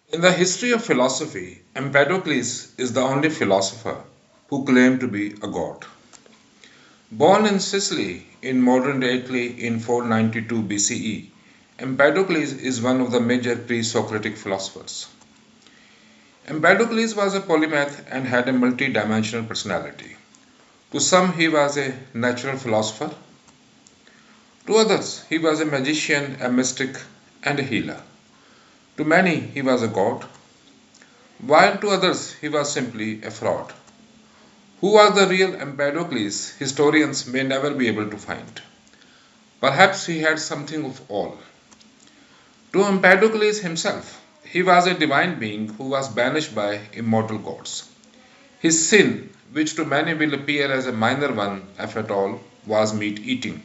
In the history of philosophy, Empedocles is the only philosopher who claimed to be a god. Born in Sicily in modern day Italy in 492 BCE, Empedocles is one of the major pre-Socratic philosophers. Empedocles was a polymath and had a multi-dimensional personality. To some, he was a natural philosopher. To others, he was a magician, a mystic, and a healer. To many, he was a god, while to others, he was simply a fraud. Who was the real Empedocles, historians may never be able to find. Perhaps he had something of all. To Empedocles himself, he was a divine being who was banished by immortal gods. His sin, which to many will appear as a minor one, if at all, was meat eating.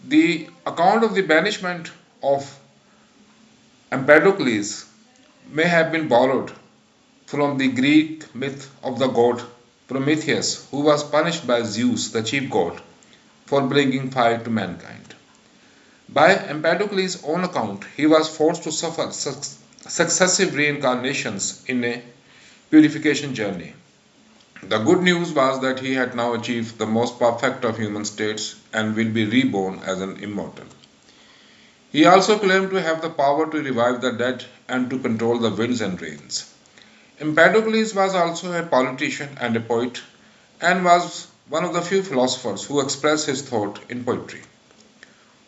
The account of the banishment of Empedocles may have been borrowed from the Greek myth of the god Prometheus, who was punished by Zeus, the chief god, for bringing fire to mankind. By Empedocles' own account, he was forced to suffer successive reincarnations in a purification journey. The good news was that he had now achieved the most perfect of human states and will be reborn as an immortal. He also claimed to have the power to revive the dead and to control the winds and rains. Empedocles was also a politician and a poet and was one of the few philosophers who expressed his thought in poetry.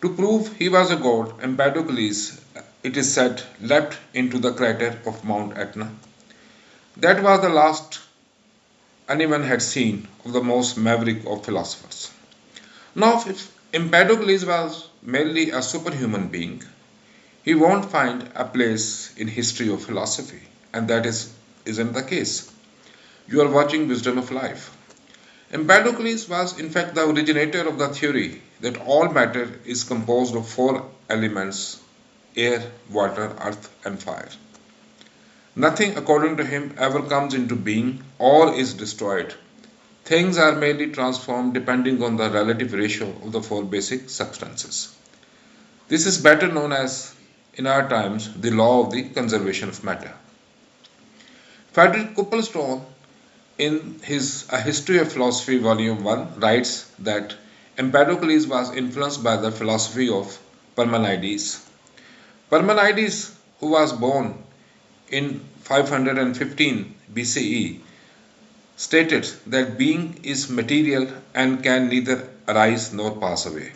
To prove he was a god, Empedocles, it is said, leapt into the crater of Mount Etna. That was the last anyone had seen of the most maverick of philosophers. Now, if Empedocles was merely a superhuman being, he won't find a place in history of philosophy, and isn't the case. You are watching Wisdom of Life. Empedocles was in fact the originator of the theory that all matter is composed of four elements: air, water, earth, and fire. Nothing, according to him, ever comes into being, all is destroyed. Things are merely transformed depending on the relative ratio of the four basic substances. This is better known as, in our times, the law of the conservation of matter. Frederick Coplestone, in his A History of Philosophy, Volume 1, writes that Empedocles was influenced by the philosophy of Parmenides. Parmenides, who was born in 515 BCE, stated that being is material and can neither arise nor pass away.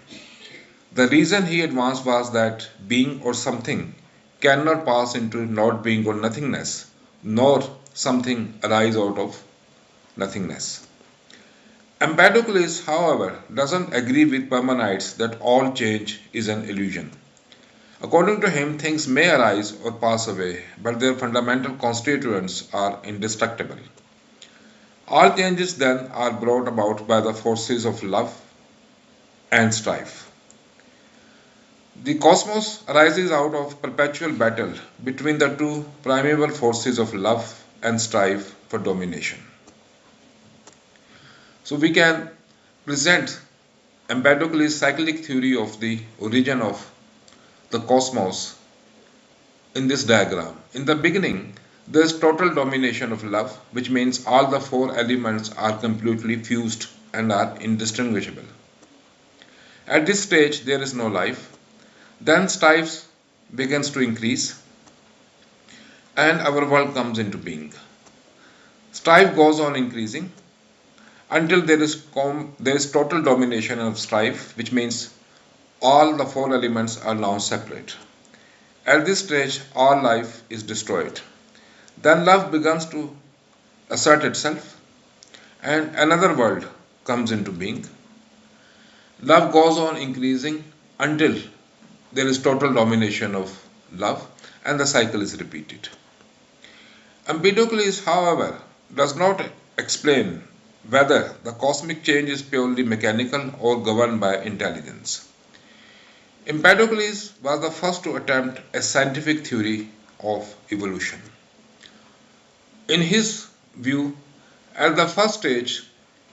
The reason he advanced was that being or something cannot pass into not being or nothingness, nor something arise out of nothingness. Empedocles, however, doesn't agree with Parmenides that all change is an illusion. According to him, things may arise or pass away, but their fundamental constituents are indestructible. All changes then are brought about by the forces of love and strife. The cosmos arises out of perpetual battle between the two primeval forces of love and strife for domination. So we can present Empedocles' cyclic theory of the origin of the cosmos in this diagram. In the beginning, there is total domination of love, which means all the four elements are completely fused and are indistinguishable. At this stage, there is no life. Then strife begins to increase and our world comes into being. Strife goes on increasing until there is total domination of strife, which means all the four elements are now separate. At this stage, all life is destroyed. Then love begins to assert itself and another world comes into being. Love goes on increasing until there is total domination of love and the cycle is repeated. Empedocles, however, does not explain whether the cosmic change is purely mechanical or governed by intelligence. Empedocles was the first to attempt a scientific theory of evolution. In his view, at the first stage,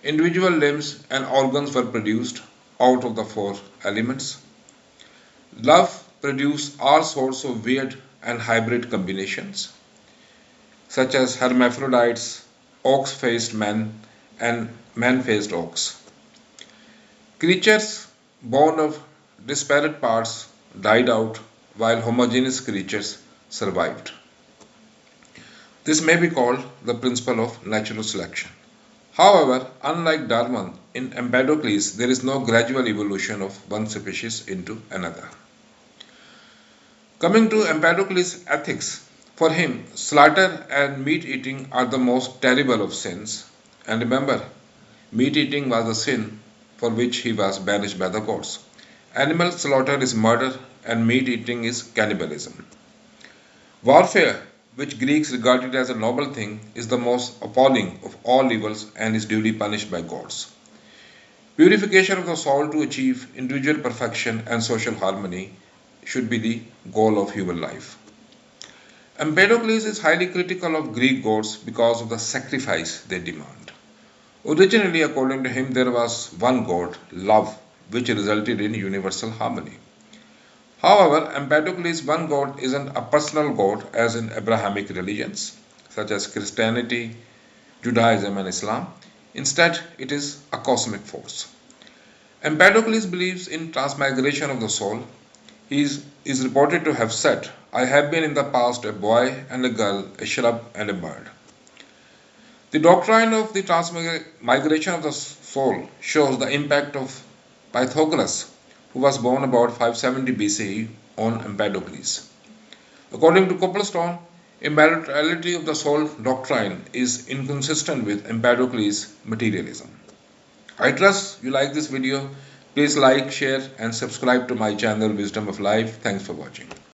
individual limbs and organs were produced out of the four elements. Love produced all sorts of weird and hybrid combinations, such as hermaphrodites, ox-faced men, and man-faced ox. Creatures born of disparate parts died out while homogeneous creatures survived. This may be called the principle of natural selection. However, unlike Darwin, in Empedocles there is no gradual evolution of one species into another. Coming to Empedocles' ethics, for him, slaughter and meat eating are the most terrible of sins. And remember, meat eating was a sin for which he was banished by the gods. Animal slaughter is murder, and meat eating is cannibalism. Warfare, which Greeks regarded as a noble thing, is the most appalling of all evils and is duly punished by gods. Purification of the soul to achieve individual perfection and social harmony should be the goal of human life. Empedocles is highly critical of Greek gods because of the sacrifice they demand. Originally, according to him, there was one god, love, which resulted in universal harmony. However, Empedocles' one god isn't a personal god as in Abrahamic religions, such as Christianity, Judaism, and Islam. Instead, it is a cosmic force. Empedocles believes in transmigration of the soul. He is reported to have said, I have been in the past a boy and a girl, a shrub and a bird. The doctrine of the transmigration of the soul shows the impact of Pythagoras, who was born about 570 BCE, on Empedocles. According to Copplestone, immortality of the soul doctrine is inconsistent with Empedocles' materialism. I trust you like this video. Please like, share and subscribe to my channel Wisdom of Life. Thanks for watching.